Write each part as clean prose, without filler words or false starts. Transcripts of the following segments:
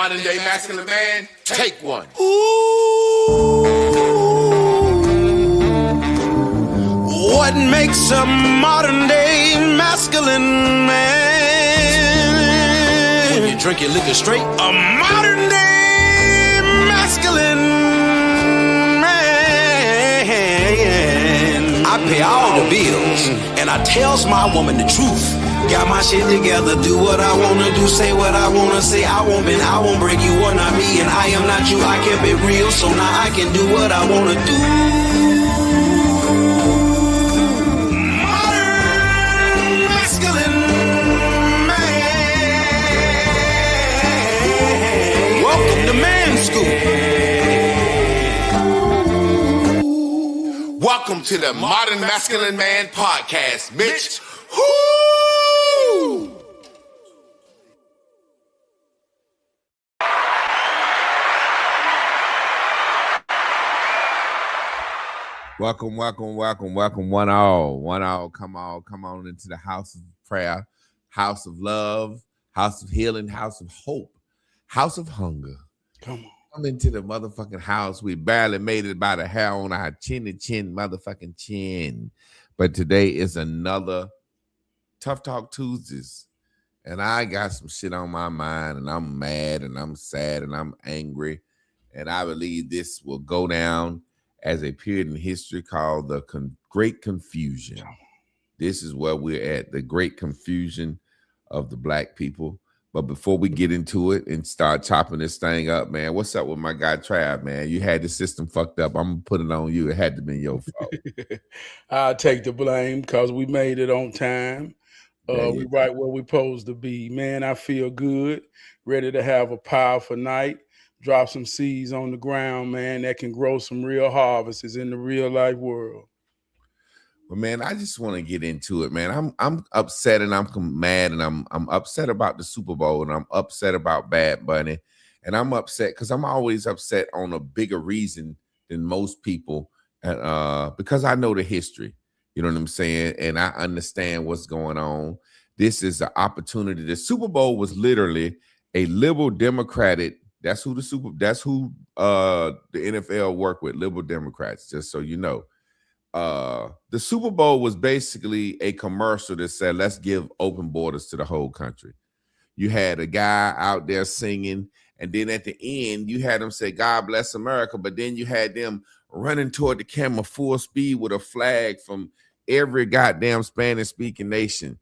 modern day masculine man, take one. What makes a modern day masculine man? When you drink your liquor straight, a modern day masculine man. I pay all the bills and I tells my woman the truth. Got my shit together, do what I wanna do, say what I wanna say. I won't break you, are not me, and I am not you. I kept it real, so now I can do what I wanna do. Modern masculine man. Welcome to Man School. Welcome to the Modern Masculine Man Podcast, Mitch. Woo! Welcome, one all. Come on into the house of prayer, house of love, house of healing, house of hope, house of hunger. Come into the motherfucking house. We barely made it by the hair on our chin motherfucking chin. But today is another Tough Talk Tuesdays. And I got some shit on my mind, and I'm mad, and I'm sad, and I'm angry. And I believe this will go down as a period in history called the Great Confusion. This is where we're at, the Great Confusion of the Black people. But before we get into it and start chopping this thing up, man, what's up with my guy Trab, man? You had the system fucked up. I'm going to put it on you. It had to be your fault. I'll take the blame because we made it on time. We right where we supposed to be. Man, I feel good, ready to have a powerful night. Drop some seeds on the ground, man, that can grow some real harvests in the real life world. Well, man, I just want to get into it, man. I'm upset and I'm mad, and I'm upset about the Super Bowl, and I'm upset about Bad Bunny, and I'm upset because I'm always upset on a bigger reason than most people, because I know the history. You know what I'm saying? And I understand what's going on. This is an opportunity. The Super Bowl was literally a liberal Democratic. That's who the NFL work with, liberal Democrats, just so you know. The Super Bowl was basically a commercial that said, let's give open borders to the whole country. You had a guy out there singing, and then at the end, you had him say, God bless America, but then you had them running toward the camera full speed with a flag from every goddamn Spanish-speaking nation.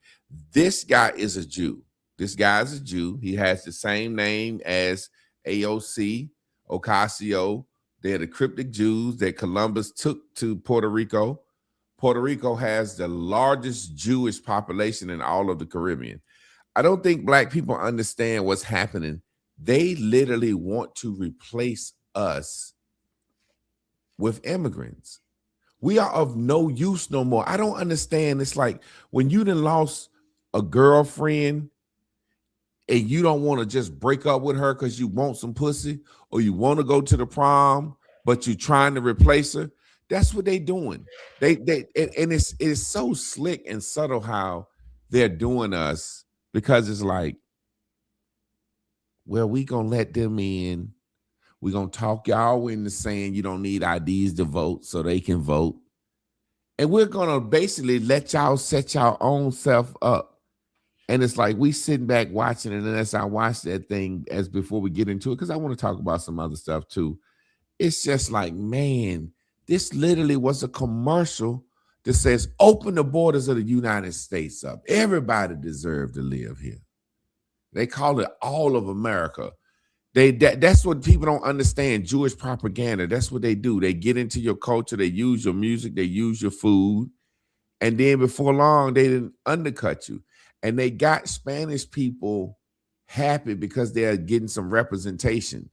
This guy is a Jew. This guy is a Jew. He has the same name as AOC, Ocasio. They're the cryptic Jews that Columbus took to Puerto Rico. Puerto Rico has the largest Jewish population in all of the Caribbean. I don't think Black people understand what's happening. They literally want to replace us with immigrants. We are of no use no more. I don't understand. It's like when you done lost a girlfriend and you don't want to just break up with her because you want some pussy, or you want to go to the prom, but you're trying to replace her. That's what they doing. And it's so slick and subtle how they're doing us, because it's like, well, we gonna let them in. We're gonna talk y'all into saying you don't need IDs to vote so they can vote. And we're gonna basically let y'all set your own self up. And it's like we sitting back watching it, and as I watch that thing, as before we get into it, because I want to talk about some other stuff too. It's just like, man, this literally was a commercial that says, open the borders of the United States up. Everybody deserves to live here. They call it all of America. That's what people don't understand, Jewish propaganda. That's what they do. They get into your culture. They use your music. They use your food. And then before long, they didn't undercut you. And they got Spanish people happy because they're getting some representation.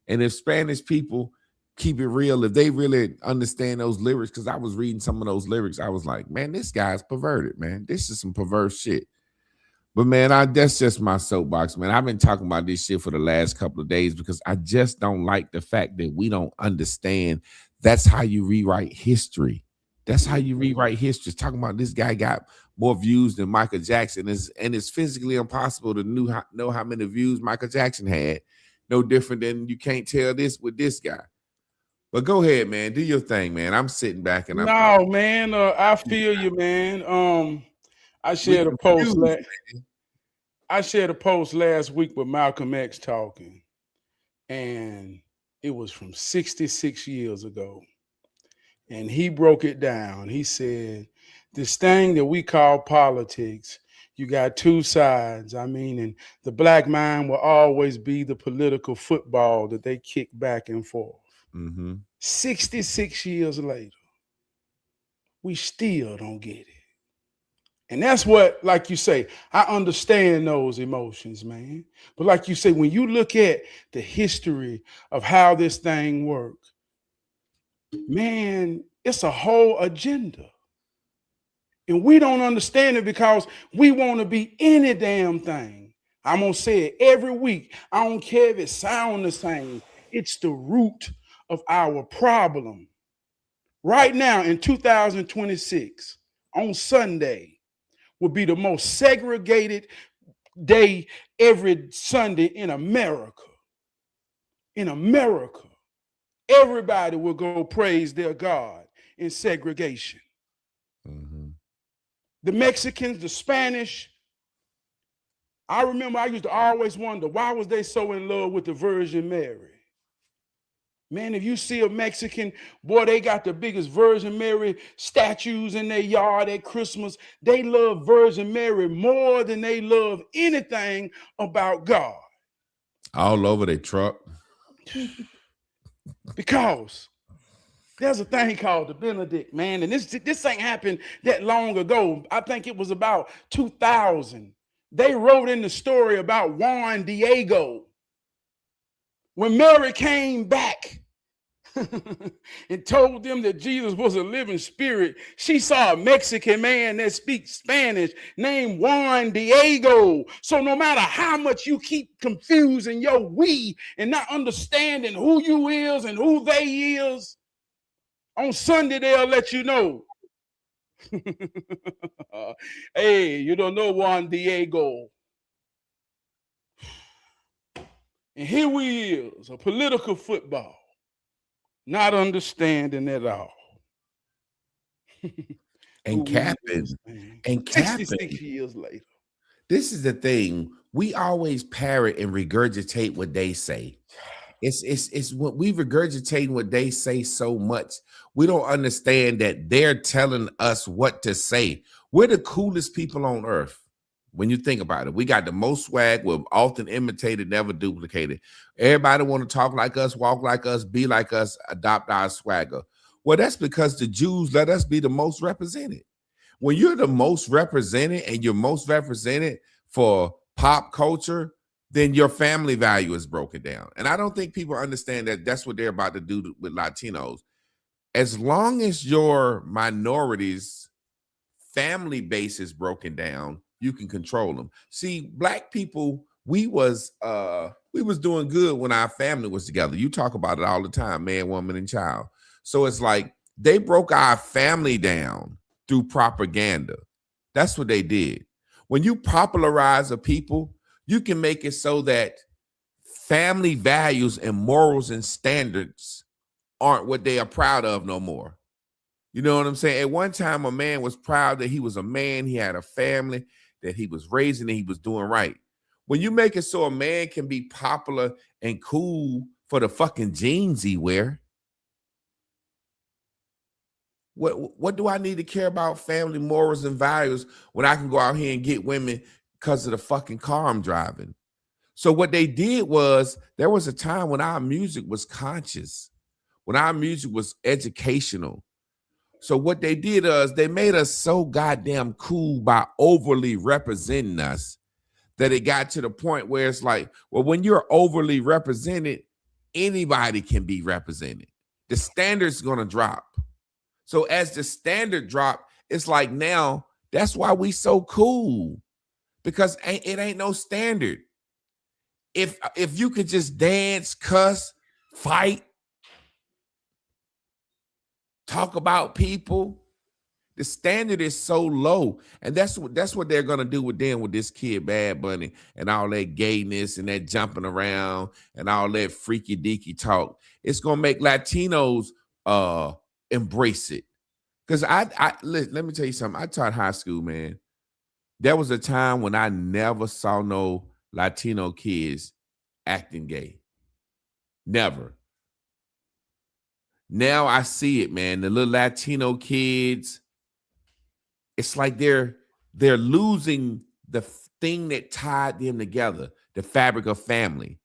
And if Spanish people keep it real, if they really understand those lyrics, because I was reading some of those lyrics, I was like, man, this guy's perverted, man. This is some perverse shit. But man, that's just my soapbox, man. I've been talking about this shit for the last couple of days because I just don't like the fact that we don't understand. That's how you rewrite history. That's how you rewrite history. Talking about this guy got more views than Michael Jackson, and it's physically impossible to know how many views Michael Jackson had. no different than you can't tell this with this guy. But go ahead, man. Do your thing, man. I'm sitting back and man. I feel you, man. I shared a post. I shared a post last week with Malcolm X talking, and it was from 66 years ago. And he broke it down. He said, this thing that we call politics, you got two sides. I mean, and the black mind will always be the political football that they kick back and forth. 66 years later, we still don't get it. And that's what, like you say, I understand those emotions, man. But like you say, when you look at the history of how this thing works, man, it's a whole agenda. And we don't understand it because we want to be any damn thing. I'm going to say it every week. I don't care if it sounds the same. It's the root of our problem. Right now in 2026, on Sunday, will be the most segregated day every Sunday in America. In America, everybody will go praise their God in segregation. The Mexicans, the Spanish. I remember I used to always wonder, why was they so in love with the Virgin Mary? Man, if you see a Mexican, boy, they got the biggest Virgin Mary statues in their yard at Christmas. They love Virgin Mary more than they love anything about God. All over their truck. Because there's a thing called the Benedict, man, and this ain't happened that long ago. I think it was about 2000. They wrote in the story about Juan Diego. When Mary came back and told them that Jesus was a living spirit, she saw a Mexican man that speaks Spanish named Juan Diego. So no matter how much you keep confusing your we and not understanding who you is and who they is, on Sunday they'll let you know. Hey, you don't know Juan Diego. And here we is, a political football, not understanding at all. And capping. 66 years later. This is the thing. We always parrot and regurgitate what they say. It's what we regurgitate what they say so much. We don't understand that they're telling us what to say. We're the coolest people on earth. When you think about it, we got the most swag. We're often imitated, never duplicated. Everybody want to talk like us, walk like us, be like us, adopt our swagger. Well, that's because the Jews let us be the most represented. When you're the most represented and you're most represented for pop culture, then your family value is broken down. And I don't think people understand that that's what they're about to do with Latinos. As long as your minorities' family base is broken down, you can control them. See, black people, we was doing good when our family was together. You talk about it all the time, man, woman, and child. So it's like they broke our family down through propaganda. That's what they did. When you popularize a people, you can make it so that family values and morals and standards aren't what they are proud of no more. You know what I'm saying? At one time, a man was proud that he was a man, he had a family, that he was raising and he was doing right. When you make it so a man can be popular and cool for the fucking jeans he wear, what do I need to care about family morals and values when I can go out here and get women because of the fucking car I'm driving? So what they did was, there was a time when our music was conscious, when our music was educational. So what they did is they made us so goddamn cool by overly representing us that it got to the point where it's like, well, when you're overly represented, anybody can be represented. The standard's going to drop. So as the standard drop, it's like now, that's why we so cool, because it ain't no standard. If you could just dance, cuss, fight, talk about people, The standard is so low, and that's what they're gonna do with this kid Bad Bunny and all that gayness and that jumping around and all that freaky deaky talk. It's gonna make Latinos embrace it. Because let me tell you something. I taught high school, man. There was a time when I never saw no Latino kids acting gay. Never. Now I see it, man. The little Latino kids, it's like they're losing the thing that tied them together, the fabric of family,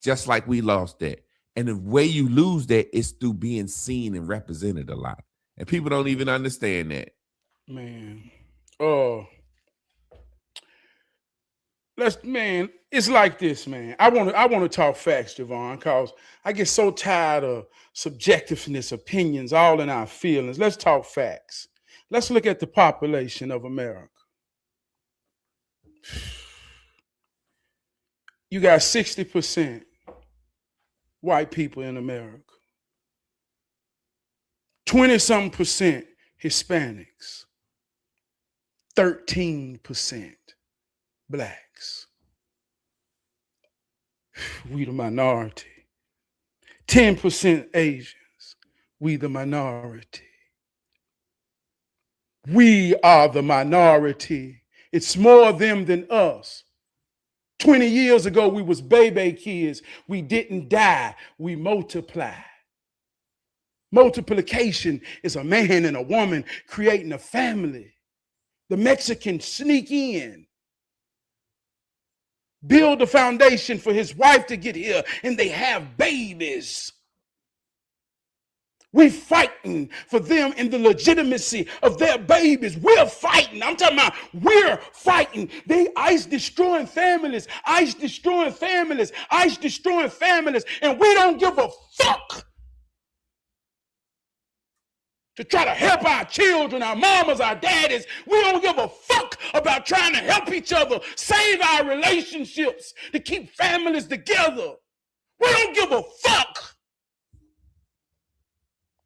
just like we lost that. And the way you lose that is through being seen and represented a lot. And people don't even understand that. Man. It's like this, man. I want to talk facts, Javon, because I get so tired of subjectiveness, opinions, all in our feelings. Let's talk facts. Let's look at the population of America. You got 60% white people in America. 20-something% Hispanics. 13% blacks. We the minority. 10% Asians. We the minority. We are the minority. It's more them than us. 20 years ago, we was baby kids. We didn't die. We multiplied. Multiplication is a man and a woman creating a family. The Mexicans sneak in, build a foundation for his wife to get here, and they have babies. We're fighting for them in the legitimacy of their babies. We're fighting. I'm talking about we're fighting. They ICE destroying families, ICE destroying families, ICE destroying families, and we don't give a fuck to try to help our children, our mamas, our daddies. We don't give a fuck about trying to help each other, save our relationships, to keep families together. We don't give a fuck.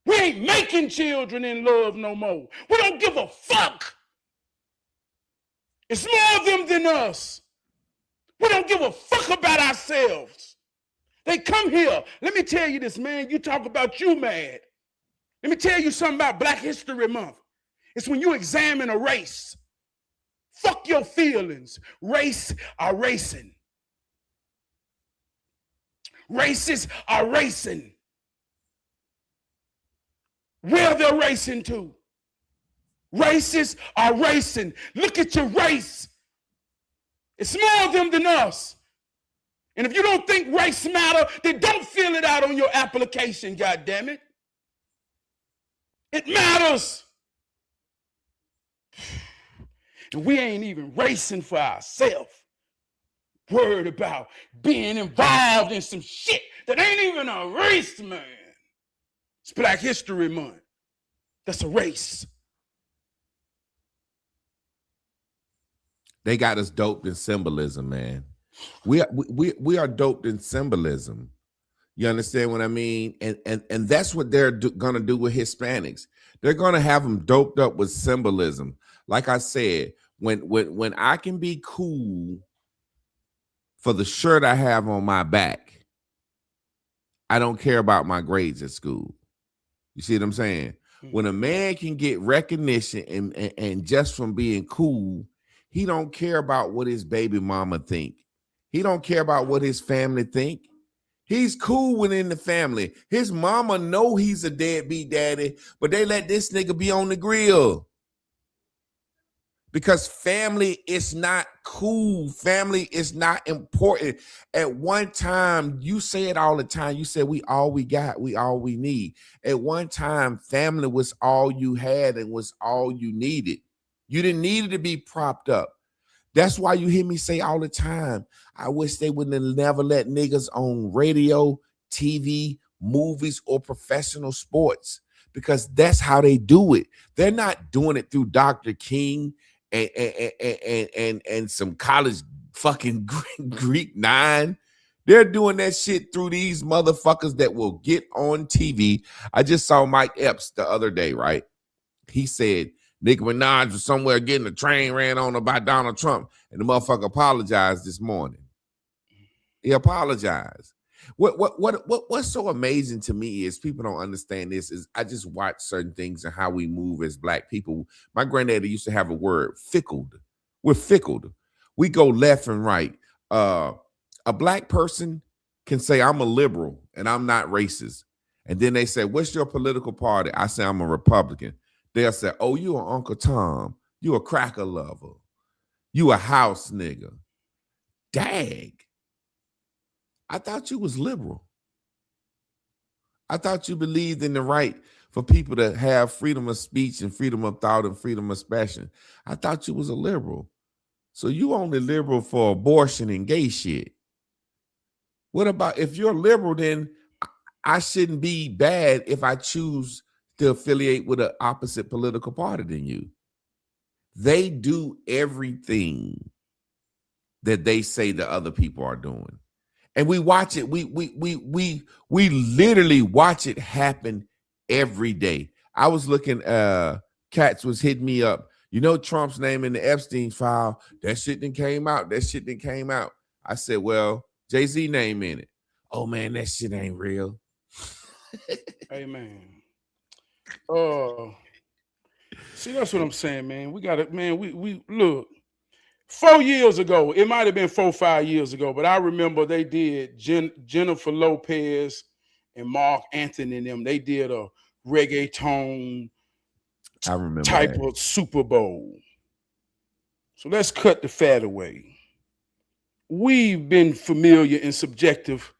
We ain't making children in love no more. We don't give a fuck. It's more of them than us. We don't give a fuck about ourselves. They come here. Let me tell you this, man. You talk about you mad. Let me tell you something about Black History Month. It's when you examine a race. Fuck your feelings. Race are racing. Races are racing. Where they're racing to. Races are racing. Look at your race. It's more of them than us. And if you don't think race matter, then don't fill it out on your application, goddammit. It matters. And we ain't even racing for ourselves. Worried about being involved in some shit that ain't even a race, man. It's Black History Month. That's a race. They got us doped in symbolism, man. We are doped in symbolism. You understand what I mean? And that's what they're gonna do with Hispanics. They're gonna have them doped up with symbolism. Like I said, when I can be cool for the shirt I have on my back, I don't care about my grades at school. You see what I'm saying? When a man can get recognition and just from being cool, he don't care about what his baby mama think. He don't care about what his family think. He's cool within the family. His mama know he's a deadbeat daddy, but they let this nigga be on the grill. Because family is not cool. Family is not important. At one time, you say it all the time. You said we all we got, we all we need. At one time, family was all you had and was all you needed. You didn't need it to be propped up. That's why you hear me say all the time, I wish they would have never let niggas on radio, TV, movies, or professional sports, because that's how they do it. They're not doing it through Dr. King and some college fucking Greek 9. They're doing that shit through these motherfuckers that will get on TV. I just saw Mike Epps the other day, right? He said Nicki Minaj was somewhere getting a train ran on her by Donald Trump, and the motherfucker apologized this morning. He apologized. What's so amazing to me is people don't understand this. Is I just watch certain things and how we move as Black people. My granddaddy used to have a word, fickled. We're fickled. We go left and right. A Black person can say, I'm a liberal and I'm not racist. And then they say, what's your political party? I say, I'm a Republican. They'll say, oh, you are Uncle Tom. You a cracker lover. You a house nigga. Dag. I thought you was liberal. I thought you believed in the right for people to have freedom of speech and freedom of thought and freedom of expression. I thought you was a liberal. So you only liberal for abortion and gay shit. What about if you're liberal, then I shouldn't be bad if I choose to affiliate with an opposite political party than you. They do everything that they say the other people are doing. And we watch it. We literally watch it happen every day. I was looking, Cats was hitting me up. You know, Trump's name in the Epstein file, that shit done came out. That shit done came out. I said, well, Jay-Z name in it. Oh man, that shit ain't real. Amen. See, that's what I'm saying, man. We got it, man. We look. 4 years ago, it might have been 4 or 5 years ago, but I remember they did Jennifer Lopez and Mark Anthony and them. They did a reggaeton type of Super Bowl. So let's cut the fat away. We've been familiar and subjective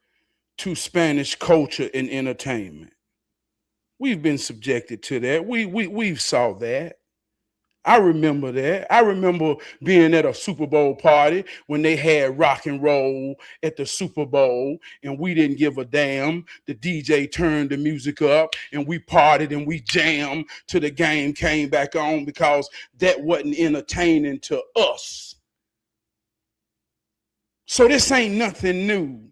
to Spanish culture and entertainment. We've been subjected to that. We've saw that. I remember that. I remember being at a Super Bowl party when they had rock and roll at the Super Bowl and we didn't give a damn. The DJ turned the music up and we partied and we jammed till the game came back on because that wasn't entertaining to us. So this ain't nothing new.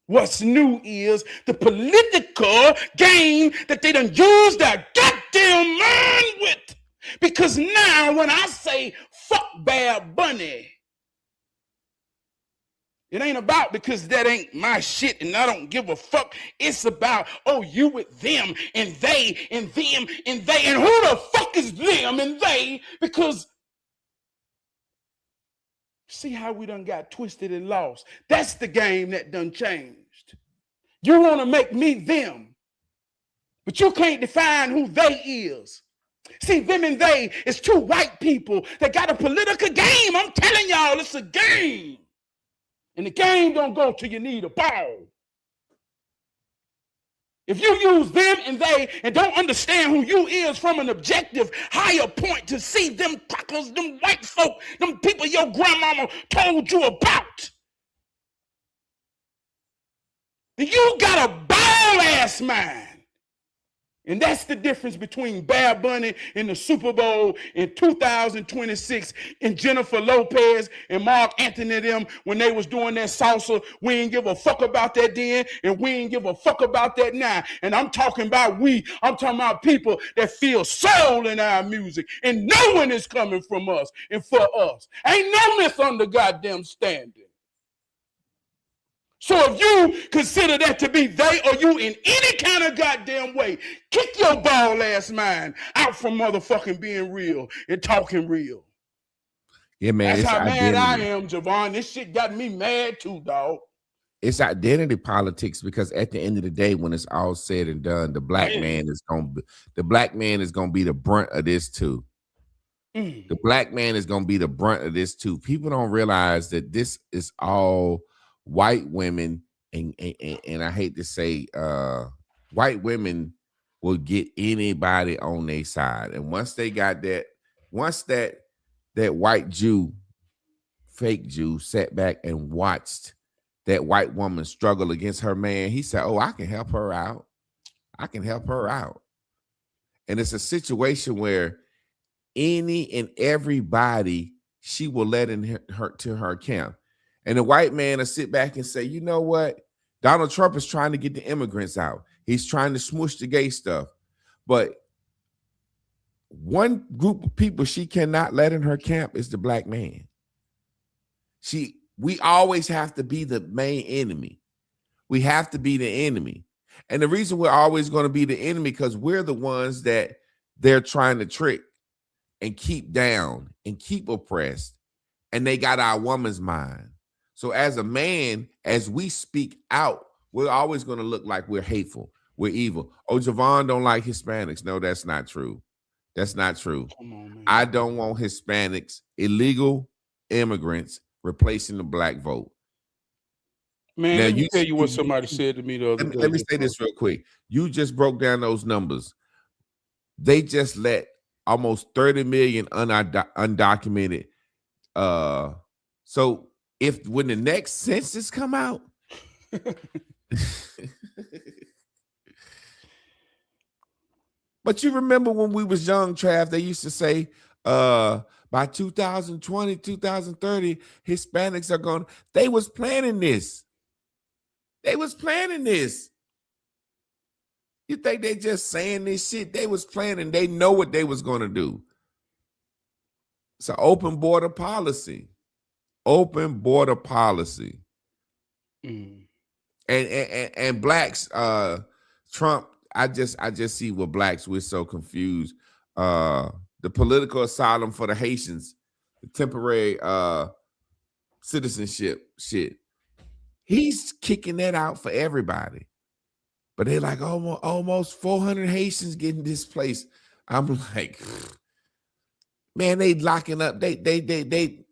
What's new is the political game that they done used their goddamn mind with. Because now when I say fuck Bad Bunny, it ain't about because that ain't my shit and I don't give a fuck. It's about, oh, you with them and they and them and they. And who the fuck is them and they? Because see how we done got twisted and lost. That's the game that done changed. You want to make me them, but you can't define who they is. See, them and they is two white people that got a political game. I'm telling y'all, it's a game. And the game don't go till you need a ball. If you use them and they and don't understand who you is from an objective higher point to see them crackers, them white folk, them people your grandmama told you about, then you got a ball-ass mind. And that's the difference between Bad Bunny in the Super Bowl in 2026 and Jennifer Lopez and Mark Anthony them when they was doing that salsa. We ain't give a fuck about that then, and we ain't give a fuck about that now. And I'm talking about I'm talking about people that feel soul in our music, and no one is coming from us and for us. Ain't no misunderstanding. So if you consider that to be they or you in any kind of goddamn way, kick your ball ass mind out from motherfucking being real and talking real. Yeah, man. That's how mad I am, Javon. This shit got me mad too, dog. It's identity politics because at the end of the day, when it's all said and done, the black man is gonna be the brunt of this too. The black man is gonna be the brunt of this too. People don't realize that this is all white women, and I hate to say, white women will get anybody on their side. And once they got that, that white Jew, fake Jew, sat back and watched that white woman struggle against her man, he said, oh, I can help her out. I can help her out. And it's a situation where any and everybody she will let in her to her camp. And the white man will sit back and say, you know what? Donald Trump is trying to get the immigrants out. He's trying to smush the gay stuff. But one group of people she cannot let in her camp is the black man. We always have to be the main enemy. We have to be the enemy. And the reason we're always going to be the enemy because we're the ones that they're trying to trick and keep down and keep oppressed. And they got our woman's mind. So as a man, as we speak out, we're always going to look like we're hateful. We're evil. Oh, Javon don't like Hispanics. No, that's not true. That's not true. Come on, man. I don't want Hispanics, illegal immigrants, replacing the black vote. Man, now, let me tell you what somebody said to me the other day. Let me say this real quick. You just broke down those numbers. They just let almost 30 million undocumented. So when the next census come out, but you remember when we was young, Trav, they used to say, by 2020, 2030, Hispanics are going. They was planning this. They was planning this. You think they just saying this shit? They was planning. They know what they was going to do. It's an open border policy. Open border policy. Mm. And blacks, Trump, I just see what blacks, we're so confused. The political asylum for the Haitians, the temporary citizenship shit. He's kicking that out for everybody. But they're like, almost 400 Haitians getting displaced. I'm like, man, they locking up. They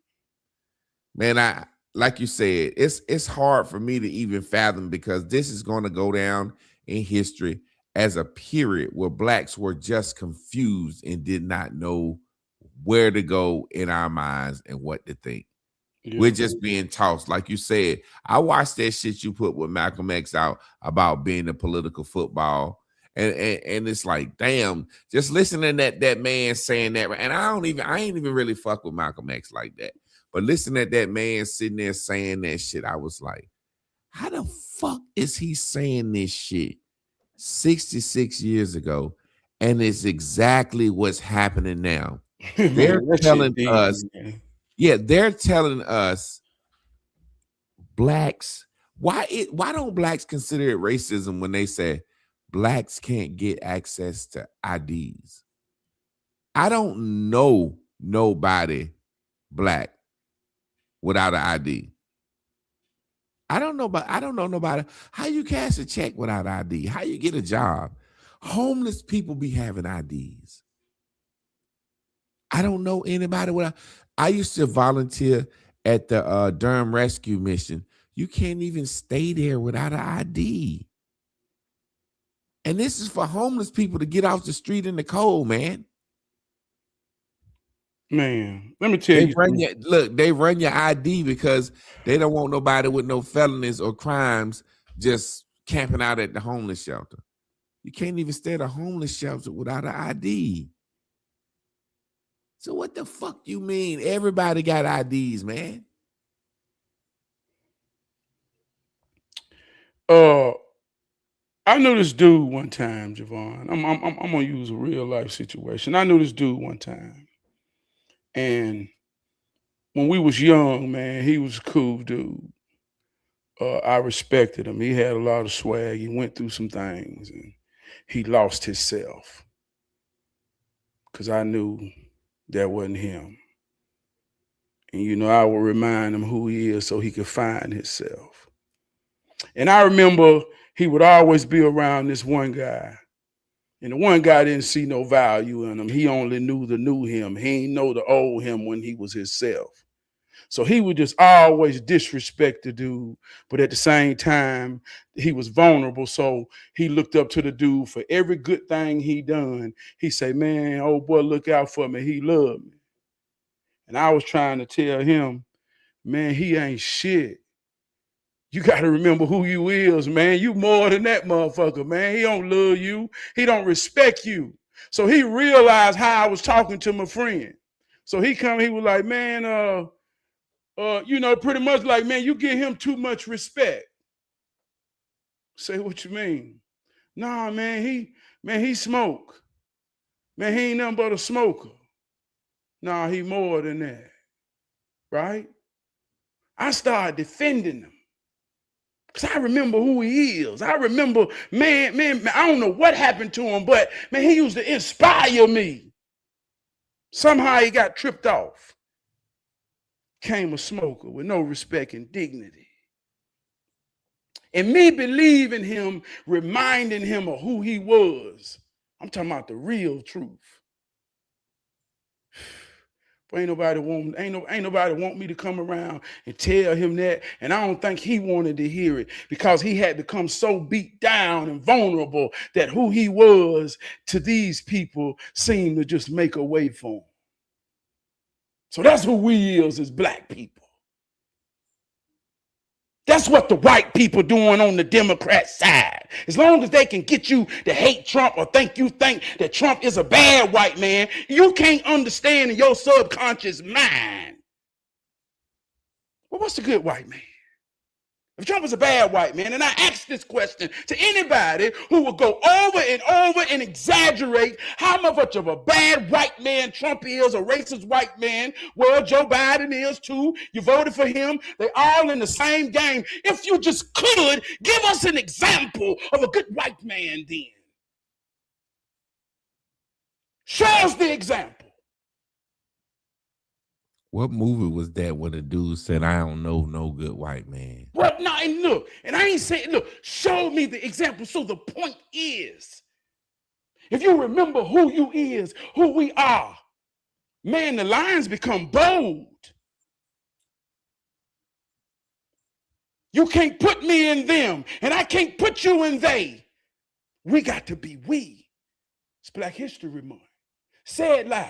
man, like you said, it's hard for me to even fathom because this is going to go down in history as a period where blacks were just confused and did not know where to go in our minds and what to think. Yeah. We're just being tossed. Like you said, I watched that shit you put with Malcolm X out about being a political football. And it's like, damn, just listening to that man saying that. And I ain't even really fuck with Malcolm X like that. But listening to that man sitting there saying that shit, I was like, how the fuck is he saying this shit 66 years ago? And it's exactly what's happening now. They're telling us, they're telling us blacks, why don't blacks consider it racism when they say blacks can't get access to IDs? I don't know nobody black without an ID. I don't know nobody. How you cash a check without ID? How you get a job? Homeless people be having IDs. I don't know anybody without. I used to volunteer at the Durham Rescue Mission. You can't even stay there without an ID. And this is for homeless people to get off the street in the cold, man. Man, let me tell you. They run your ID because they don't want nobody with no felonies or crimes just camping out at the homeless shelter. You can't even stay at a homeless shelter without an ID. So what the fuck you mean? Everybody got IDs, man. I knew this dude one time, Javon. I'm gonna use a real life situation. I knew this dude one time. And when we was young, man, he was a cool dude. I respected him. He had a lot of swag. He went through some things and he lost himself. Because I knew that wasn't him. And, I would remind him who he is so he could find himself. And I remember he would always be around this one guy. And the one guy didn't see no value in him. He only knew the new him. He ain't know the old him when he was himself. So he would just always disrespect the dude. But at the same time, he was vulnerable. So he looked up to the dude for every good thing he done. He said, man, old boy, look out for me. He loved me. And I was trying to tell him, man, he ain't shit. You got to remember who you is, man. You more than that motherfucker, man. He don't love you. He don't respect you. So he realized how I was talking to my friend. So he was like, man, pretty much like, man, you give him too much respect. Say, what you mean? Nah, man, he smoke. Man, he ain't nothing but a smoker. Nah, he more than that, right? I started defending him. Because I remember who he is. I remember, man, I don't know what happened to him, but, man, he used to inspire me. Somehow he got tripped off. Came a smoker with no respect and dignity. And me believing him, reminding him of who he was. I'm talking about the real truth. But ain't nobody want me to come around and tell him that. And I don't think he wanted to hear it because he had become so beat down and vulnerable that who he was to these people seemed to just make a way for him. So that's who we is as black people. That's what the white people doing on the Democrat side. As long as they can get you to hate Trump or think that Trump is a bad white man, you can't understand in your subconscious mind. Well, what's a good white man? If Trump is a bad white man, and I ask this question to anybody who will go over and exaggerate how much of a bad white man Trump is, a racist white man, well, Joe Biden is too. You voted for him. They're all in the same game. If you just could, give us an example of a good white man then. Show us the example. What movie was that when the dude said, I don't know no good white man? Well, no, and look, and I ain't saying, look, show me the example. So the point is, if you remember who you is, who we are, man, the lines become bold. You can't put me in them, and I can't put you in they. We got to be we. It's Black History Month. Say it loud.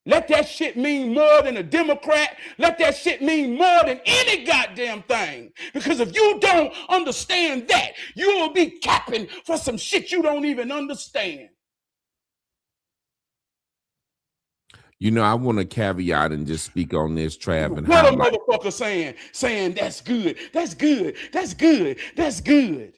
Let that shit mean more than a Democrat. Let that shit mean more than any goddamn thing. Because if you don't understand that, you will be capping for some shit you don't even understand. You know, I want to caveat and just speak on this, Trab. And what a motherfucker saying that's good. That's good. That's good. That's good.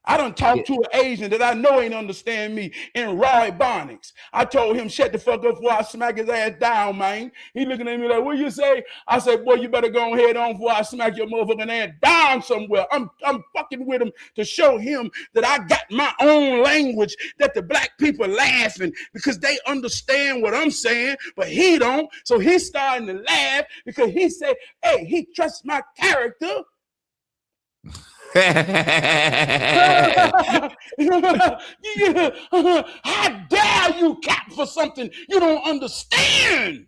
I done talked to an Asian that I know ain't understand me in raw Ebonics. I told him, shut the fuck up before I smack his ass down, man. He looking at me like, what you say? I said, boy, you better go ahead on before I smack your motherfucking ass down somewhere. I'm fucking with him to show him that I got my own language, that the black people laughing because they understand what I'm saying, but he don't. So he's starting to laugh because he said, hey, he trusts my character. How dare you cap for something you don't understand?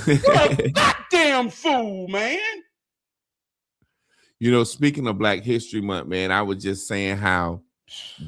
You're a goddamn fool, man. You know, speaking of Black History Month, man, I was just saying how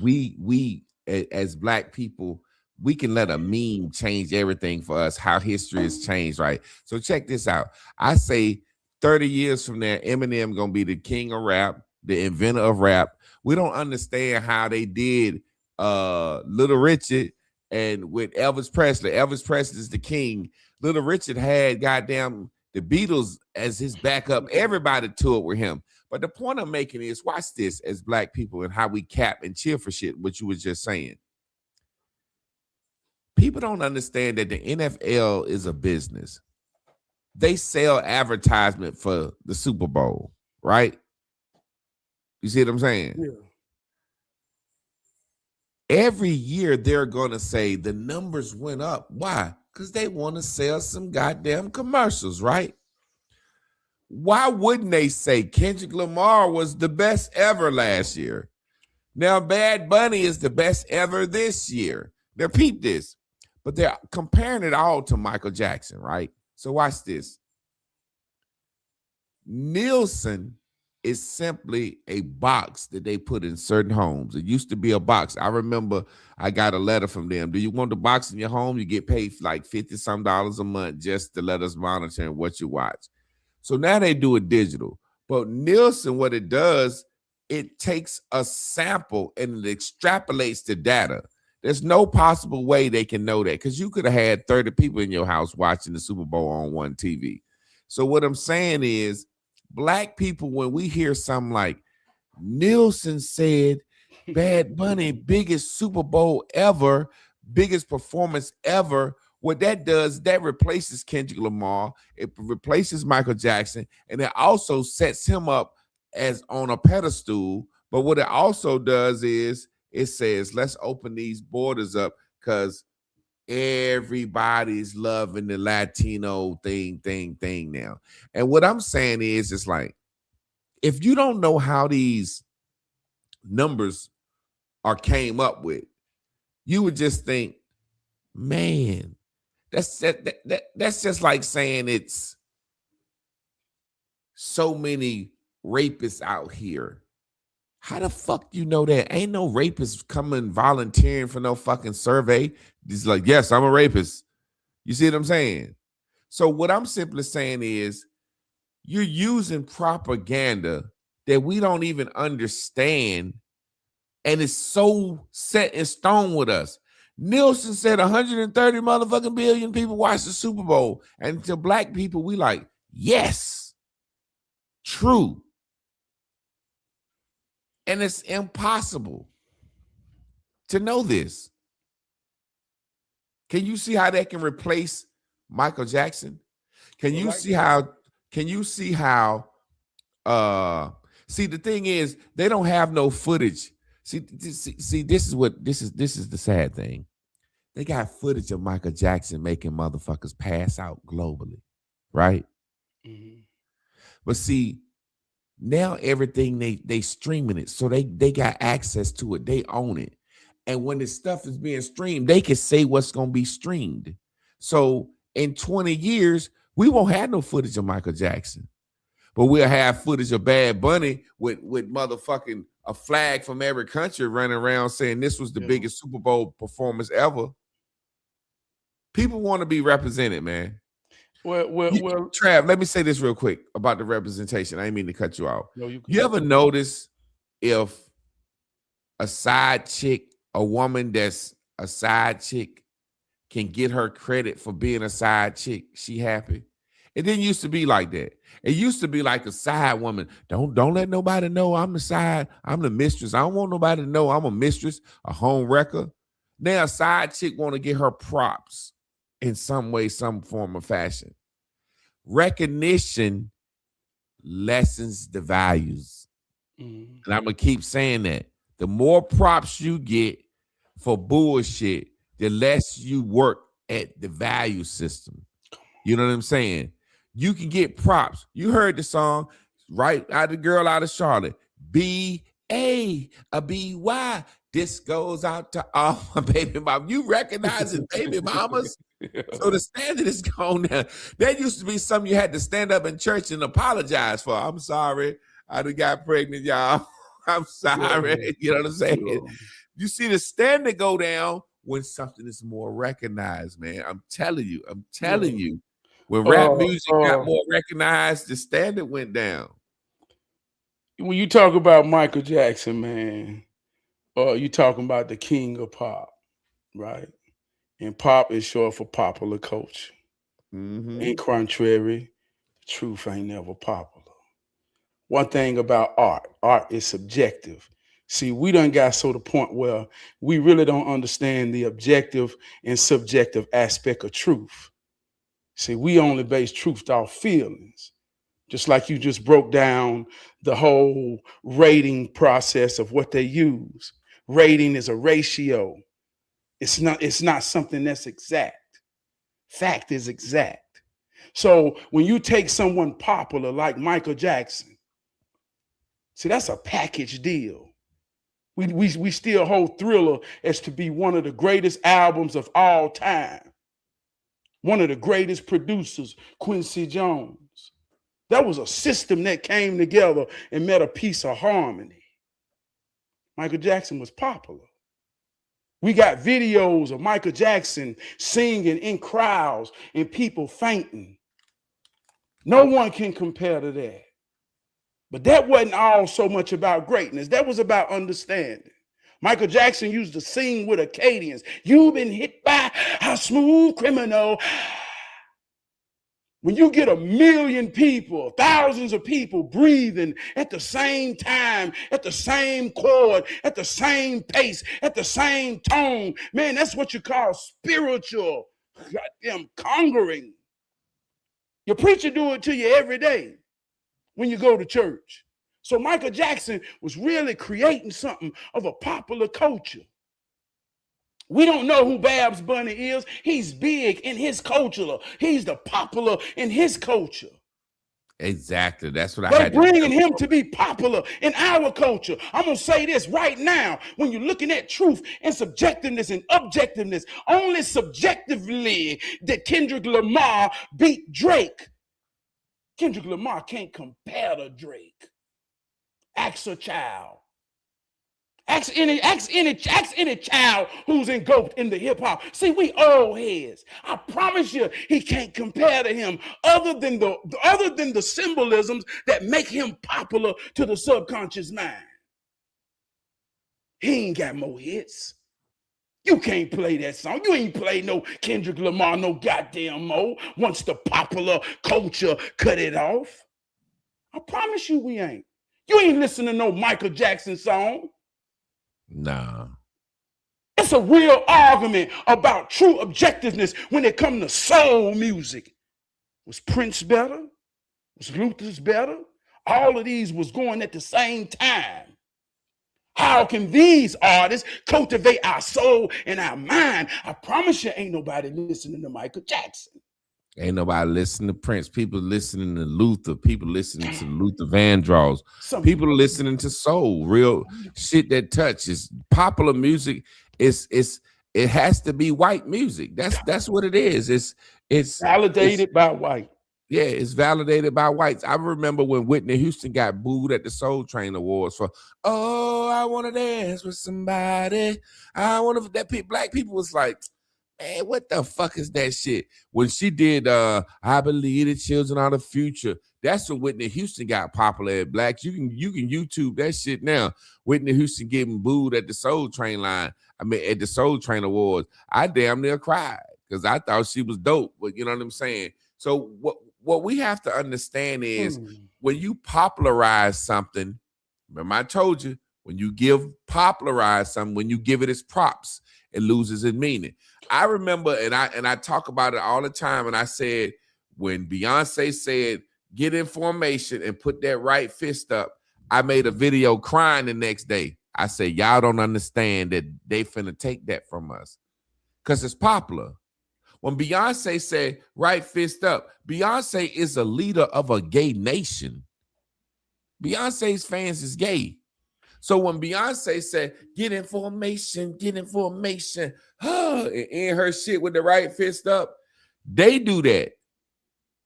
we as black people, we can let a meme change everything for us, how history has changed, right? So check this out. I say 30 years from now, Eminem gonna be the king of rap, the inventor of rap. We don't understand how they did Little Richard and with Elvis Presley. Elvis Presley is the king. Little Richard had goddamn the Beatles as his backup. Everybody toured with him. But the point I'm making is, watch this as black people and how we cap and cheer for shit, what you was just saying. People don't understand that the NFL is a business. They sell advertisement for the Super Bowl, right? You see what I'm saying? Yeah. Every year they're going to say the numbers went up. Why? Because they want to sell some goddamn commercials, right? Why wouldn't they say Kendrick Lamar was the best ever last year? Now Bad Bunny is the best ever this year. Now peep this, but they're comparing it all to Michael Jackson, right? So watch this. Nielsen is simply a box that they put in certain homes. It used to be a box. I remember I got a letter from them. Do you want the box in your home? You get paid like $50-some a month just to let us monitor what you watch. So now they do it digital. But Nielsen, what it does, it takes a sample and it extrapolates the data. There's no possible way they can know that because you could have had 30 people in your house watching the Super Bowl on one TV. So what I'm saying is, black people, when we hear something like Nielsen said Bad Bunny biggest Super Bowl ever, biggest performance ever. What that does, that replaces Kendrick Lamar, it replaces Michael Jackson, and it also sets him up as on a pedestal. But what it also does is it says, let's open these borders up because everybody's loving the Latino thing now. And what I'm saying is, it's like, if you don't know how these numbers are came up with, you would just think, man, that's just like saying it's so many rapists out here. How the fuck you know that? Ain't no rapists coming volunteering for no fucking survey. It's like, yes, I'm a rapist. You see what I'm saying? So what I'm simply saying is, you're using propaganda that we don't even understand, and it's so set in stone with us. Nielsen said 130 motherfucking billion people watch the Super Bowl, and to black people, we like, yes, true. And it's impossible to know this. Can you see how that can replace Michael Jackson? Can you see how see, the thing is, they don't have no footage. See, this is the sad thing. They got footage of Michael Jackson making motherfuckers pass out globally, right? Mm-hmm. But see, now everything they streaming it, so they got access to it. They own it. And when this stuff is being streamed, they can say what's going to be streamed. So in 20 years, we won't have no footage of Michael Jackson, but we'll have footage of Bad Bunny with motherfucking a flag from every country running around saying this was the biggest Super Bowl performance ever. People want to be represented, man. Well, Trab, let me say this real quick about the representation. I didn't mean to cut you off. No, you ever notice if a side chick, a woman that's a side chick, can get her credit for being a side chick, she happy? It didn't used to be like that. It used to be like a side woman. Don't let nobody know I'm the mistress. I don't want nobody to know I'm a mistress, a home wrecker. Now a side chick want to get her props in some way, some form or fashion. Recognition lessens the values. Mm-hmm. And I'm going to keep saying that. The more props you get for bullshit, the less you work at the value system. You know what I'm saying? You can get props. You heard the song, right? The girl out of Charlotte. B-A-B-Y. This goes out to all my baby mom. You recognizing baby mamas? So the standard is gone now. That used to be something you had to stand up in church and apologize for. I'm sorry. I done got pregnant, y'all. I'm sorry. Yeah. You know what I'm saying? Yeah. You see the standard go down when something is more recognized, man. I'm telling you. When rap music got more recognized, the standard went down. When you talk about Michael Jackson, man, you talking about the king of pop, right? And pop is short for popular culture. Mm-hmm. In contrary, the truth ain't never popular. One thing about art is subjective. See, we done got so to the point where we really don't understand the objective and subjective aspect of truth. See, we only base truth off feelings. Just like you just broke down the whole rating process of what they use. Rating is a ratio. It's not something that's exact. Fact is exact. So when you take someone popular like Michael Jackson, see, that's a package deal. We still hold Thriller as to be one of the greatest albums of all time. One of the greatest producers, Quincy Jones. That was a system that came together and met a piece of harmony. Michael Jackson was popular. We got videos of Michael Jackson singing in crowds and people fainting. No one can compare to that. But that wasn't all so much about greatness. That was about understanding. Michael Jackson used to sing with a cadence. You've been hit by a smooth criminal. When you get 1 million people, thousands of people breathing at the same time, at the same chord, at the same pace, at the same tone, man, that's what you call spiritual goddamn conquering. Your preacher do it to you every day when you go to church. So Michael Jackson was really creating something of a popular culture. We don't know who Babs Bunny is. He's big in his culture. He's the popular in his culture. Exactly. That's what I They're had bringing him to be popular in our culture. I'm going to say this right now. When you're looking at truth and subjectiveness and objectiveness, only subjectively did Kendrick Lamar beat Drake. Kendrick Lamar can't compare to Drake. Ask a child. Ask any child who's engulfed in the hip hop. See, we old heads. I promise you, he can't compare to him other than the symbolisms that make him popular to the subconscious mind. He ain't got more hits. You can't play that song. You ain't play no Kendrick Lamar no goddamn more once the popular culture cut it off. I promise you we ain't. You ain't listening to no Michael Jackson song. Nah. It's a real argument about true objectiveness when it comes to soul music. Was Prince better? Was Luther's better? All of these was going at the same time. How can these artists cultivate our soul and our mind? I promise you ain't nobody listening to Michael Jackson. Ain't nobody listening to Prince. People listening to Luther. People listening to Luther Vandross. People listening to soul, real shit that touches. Popular music it has to be white music. That's what it is. It's validated by white. Yeah, it's validated by whites. I remember when Whitney Houston got booed at the Soul Train Awards for, oh, I want to dance with somebody. I want to. Black people was like, man, what the fuck is that shit? When she did I Believe the Children Are the Future, that's when Whitney Houston got popular at blacks. You can YouTube that shit now. Whitney Houston getting booed at the Soul Train line. At the Soul Train Awards. I damn near cried because I thought she was dope. But you know what I'm saying? So what we have to understand is when you popularize something, remember I told you, when you popularize something, when you give it its props, it loses its meaning. I remember, and I talk about it all the time, and I said, when Beyonce said, get in formation and put that right fist up, I made a video crying the next day. I said, y'all don't understand that they finna take that from us because it's popular. When Beyonce said, right fist up, Beyonce is a leader of a gay nation. Beyonce's fans is gay. So when Beyonce said, get in formation, and end her shit with the right fist up, they do that.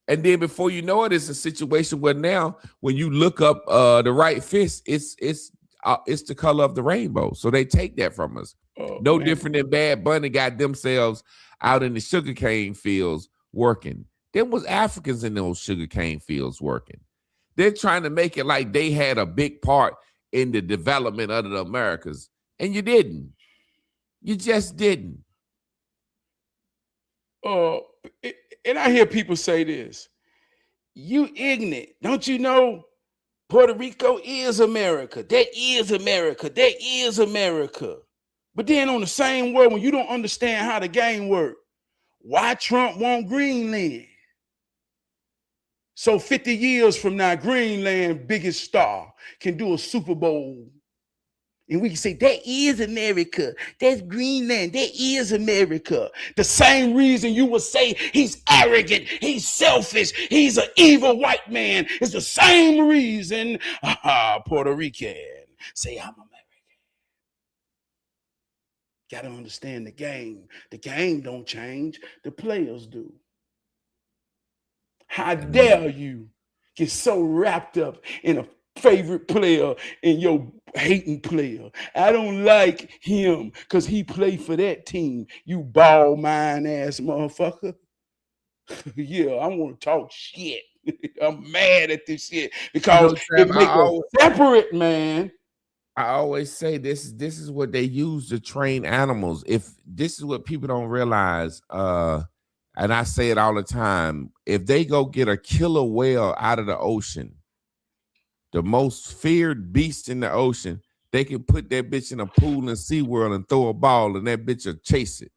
And then before you know it, it's a situation where now when you look up the right fist, it's the color of the rainbow. So they take that from us. No different than Bad Bunny got themselves out in the sugarcane fields working. There was Africans in those sugarcane fields working. They're trying to make it like they had a big part in the development of the Americas. And you didn't. You just didn't. And I hear people say this. You ignorant. Don't you know Puerto Rico is America? That is America. That is America. But then on the same word, when you don't understand how the game works, why Trump want Greenland? So 50 years from now, Greenland, biggest star, can do a Super Bowl. And we can say, that is America. That's Greenland. That is America. The same reason you would say he's arrogant, he's selfish, he's an evil white man is the same reason Puerto Rican say, I'm American. Got to understand the game. The game don't change. The players do. How dare you get so wrapped up in a favorite player and your hating player? I don't like him because he played for that team. You ball mind ass motherfucker. Yeah, I want to talk shit. I'm mad at this shit because it make us separate, man. I always say this is what they use to train animals. If this is what people don't realize, and I say it all the time, if they go get a killer whale out of the ocean, the most feared beast in the ocean, they can put that bitch in a pool in SeaWorld and throw a ball and that bitch will chase it.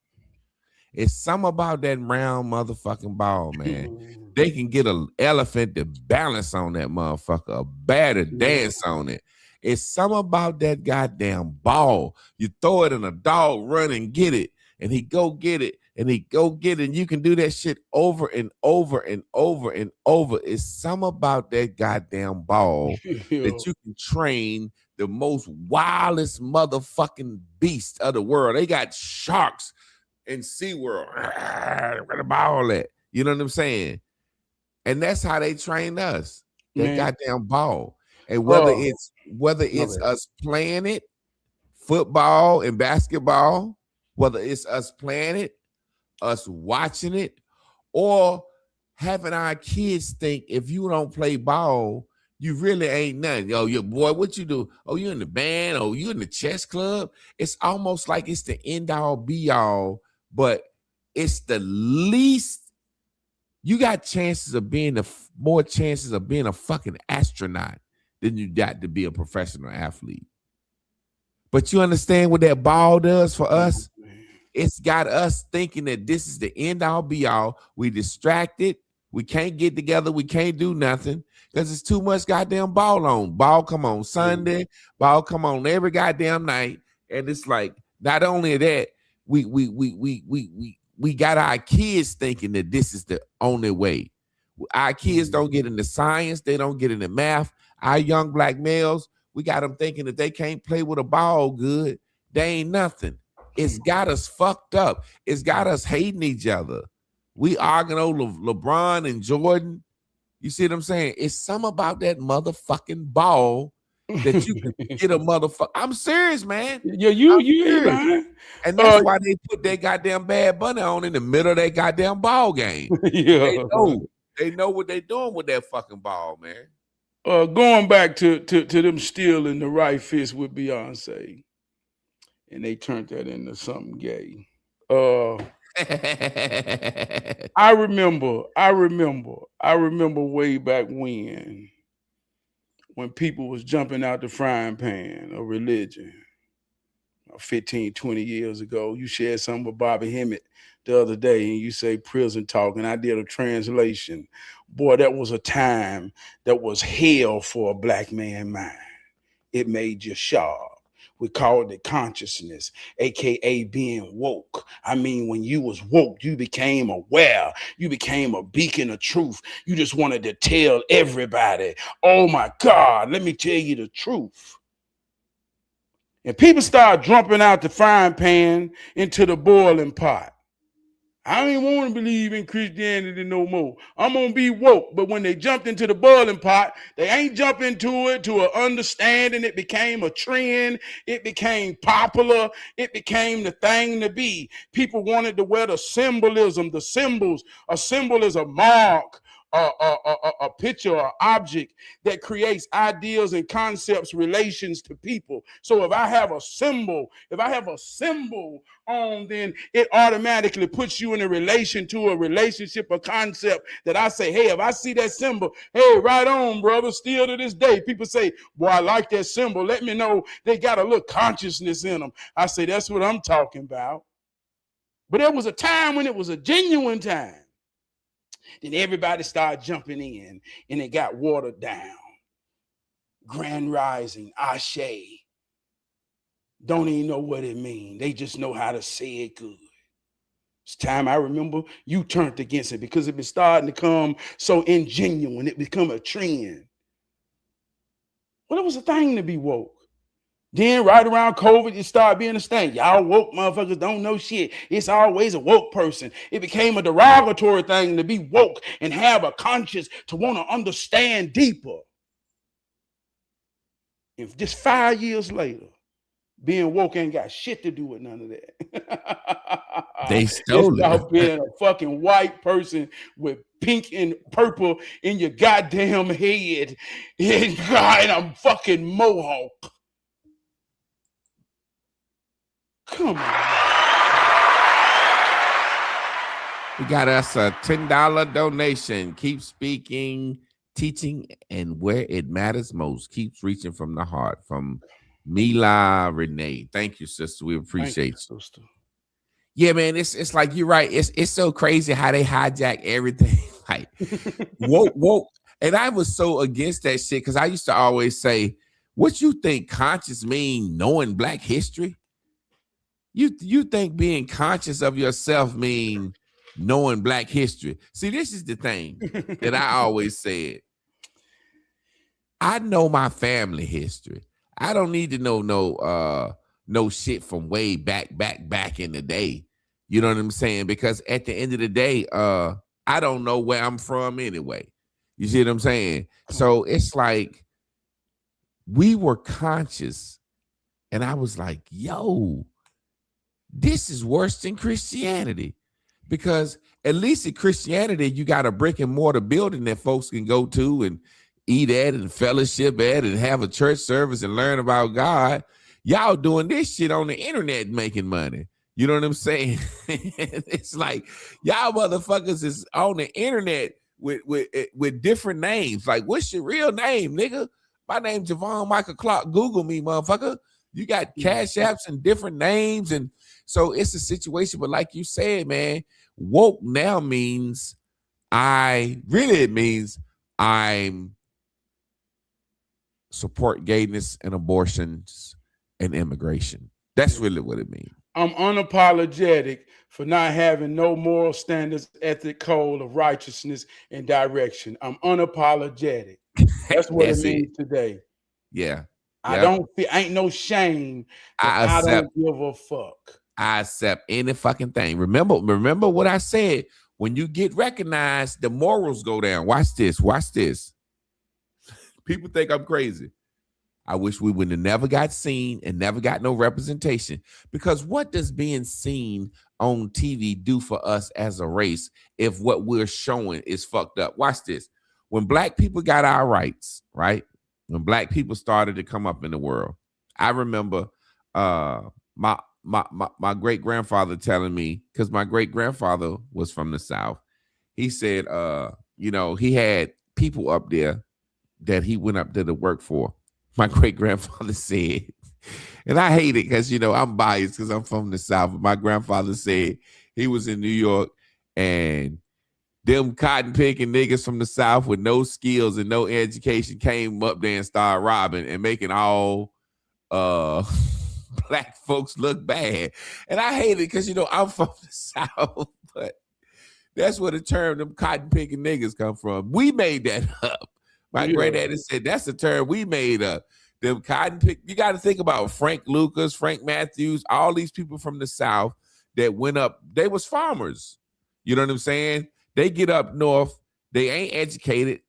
It's something about that round motherfucking ball, man. They can get an elephant to balance on that motherfucker, a bear to dance on it. It's something about that goddamn ball. You throw it and a dog run and get it, and he go get it, and he go get it, and you can do that shit over and over and over and over. It's something about that goddamn ball that you can train the most wildest motherfucking beast of the world. They got sharks in SeaWorld. Where the ball at? You know what I'm saying? And that's how they train us. That goddamn ball. And whether it's us playing it, football and basketball, whether it's us playing it, us watching it, or having our kids think if you don't play ball, you really ain't nothing. Yo, your boy, what you do? Oh, you in the band? Oh, you in the chess club? It's almost like it's the end all be all, but it's the least. You got chances of being more chances of being a fucking astronaut than you got to be a professional athlete. But you understand what that ball does for us? It's got us thinking that this is the end all be all. We distracted. We can't get together. We can't do nothing because it's too much goddamn ball on. Ball come on Sunday. Ball come on every goddamn night. And it's like, not only that, we got our kids thinking that this is the only way. Our kids don't get into science. They don't get into math. Our young black males, we got them thinking that they can't play with a ball good. They ain't nothing. It's got us fucked up. It's got us hating each other. We arguing over LeBron and Jordan. You see what I'm saying? It's something about that motherfucking ball that you can get a motherfucker. I'm serious, man. Yeah, you ain't lying. And that's why they put that goddamn Bad Bunny on in the middle of that goddamn ball game. Yeah. They know what they're doing with that fucking ball, man. Going back to them stealing the right fist with Beyonce, and they turned that into something gay. I remember way back when people was jumping out the frying pan of religion 15, 20 years ago. You shared something with Bobby Hemmett the other day, and you say prison talk, and I did a translation. Boy, that was a time that was hell for a black man mind. It made you sharp. We called it consciousness, aka being woke. I mean, when you was woke, you became aware. You became a beacon of truth. You just wanted to tell everybody, oh my God, let me tell you the truth. And people start jumping out the frying pan into the boiling pot. I don't even want to believe in Christianity no more. I'm going to be woke. But when they jumped into the boiling pot, they ain't jump into it to an understanding. It became a trend. It became popular. It became the thing to be. People wanted to wear the symbolism, the symbols. A symbol is a mark, a picture, or object that creates ideas and concepts, relations to people. So if I have a symbol on, then it automatically puts you in a relation to a relationship, a concept that I say, hey, if I see that symbol, hey, right on, brother. Still to this day, people say, boy, I like that symbol. Let me know they got a little consciousness in them. I say, that's what I'm talking about. But there was a time when it was a genuine time. Then everybody started jumping in, and it got watered down. Grand Rising, Ashe. Don't even know what it means. They just know how to say it good. It's time, I remember, you turned against it because it been starting to come so ingenuine. It become a trend. Well, it was a thing to be woke. Then right around COVID, it started being a thing. Y'all woke motherfuckers don't know shit. It's always a woke person. It became a derogatory thing to be woke and have a conscience to want to understand deeper. And just 5 years later, being woke ain't got shit to do with none of that. They stole it's about being a fucking white person with pink and purple in your goddamn head and a fucking mohawk. Come on. We got us a $10 donation. Keep speaking, teaching, and where it matters most. Keeps reaching from the heart. From Mila Renee. Thank you, sister. We appreciate you. Sister. Yeah, man. It's like you're right. It's so crazy how they hijack everything. Like woke. And I was so against that shit because I used to always say, "What you think conscious mean? Knowing Black history? You think being conscious of yourself mean knowing Black history?" See, this is the thing that I always said. I know my family history. I don't need to know no shit from way back in the day. You know what I'm saying? Because at the end of the day, I don't know where I'm from anyway. You see what I'm saying? So it's like we were conscious, and I was like, yo, this is worse than Christianity. Because at least in Christianity, you got a brick and mortar building that folks can go to and eat at and fellowship at and have a church service and learn about God. Y'all doing this shit on the internet making money. You know what I'm saying? It's like y'all motherfuckers is on the internet with different names. Like, what's your real name, nigga? My name's Javon Michael Clark. Google me, motherfucker. You got cash apps and different names. And so it's a situation. But like you said, man, woke now means it means I'm support gayness and abortions and immigration. That's really what it means. I'm unapologetic for not having no moral standards, ethic, code of righteousness and direction. I'm unapologetic. That's what it means today. Yeah. I don't feel, ain't no shame. I don't give a fuck. I accept any fucking thing. Remember what I said. When you get recognized, the morals go down. Watch this. People think I'm crazy. I wish we would have never got seen and never got no representation. Because what does being seen on TV do for us as a race if what we're showing is fucked up? Watch this. When Black people got our rights, right? When Black people started to come up in the world, I remember my great-grandfather telling me, because my great-grandfather was from the South. He said, he had people up there that he went up there to work for. My great-grandfather said, and I hate it because, I'm biased because I'm from the South, but my grandfather said he was in New York and them cotton picking niggas from the South with no skills and no education came up there and started robbing and making all Black folks look bad. And I hate it because, I'm from the South, but that's where the term them cotton picking niggas come from. We made that up. My granddaddy said that's the term we made up. Them cotton pick. You got to think about Frank Lucas, Frank Matthews, all these people from the South that went up. They was farmers. You know what I'm saying? They get up north. They ain't educated,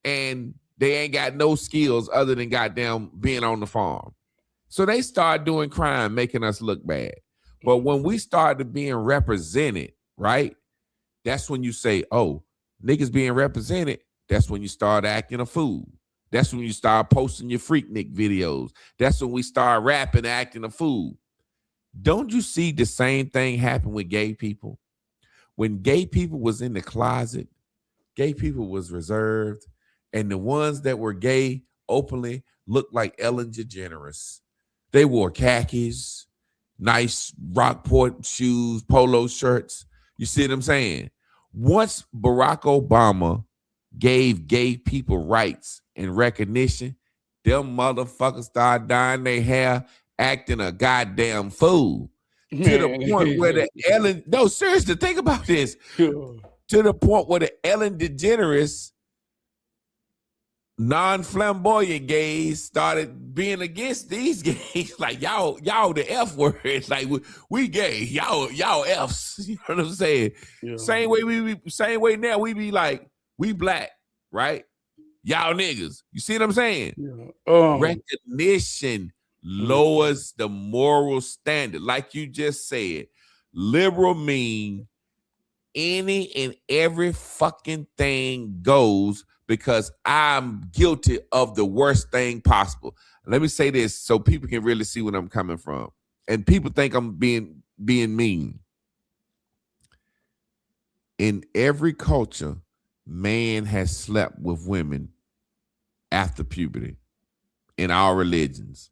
and they ain't got no skills other than goddamn being on the farm. So they start doing crime, making us look bad. But when we started being represented, right? That's when you say, oh, niggas being represented. That's when you start acting a fool. That's when you start posting your Freaknik videos. That's when we start rapping, acting a fool. Don't you see the same thing happen with gay people? When gay people was in the closet, gay people was reserved, and the ones that were gay openly looked like Ellen DeGeneres. They wore khakis, nice Rockport shoes, polo shirts. You see what I'm saying? Once Barack Obama gave gay people rights and recognition, them motherfuckers started dyeing their hair, acting a goddamn fool. To the point where seriously, think about this. To the point where the Ellen DeGeneres non-flamboyant gays started being against these gays. Like y'all the F word. Like we gay, y'all Fs. You know what I'm saying? Yeah. Same way now we be like, we Black, right? Y'all niggas. You see what I'm saying? Yeah. Recognition lowers the moral standard. Like you just said, liberal mean any and every fucking thing goes because I'm guilty of the worst thing possible. Let me say this so people can really see where I'm coming from. And people think I'm being mean. in every culture, man has slept with women after puberty in our religions.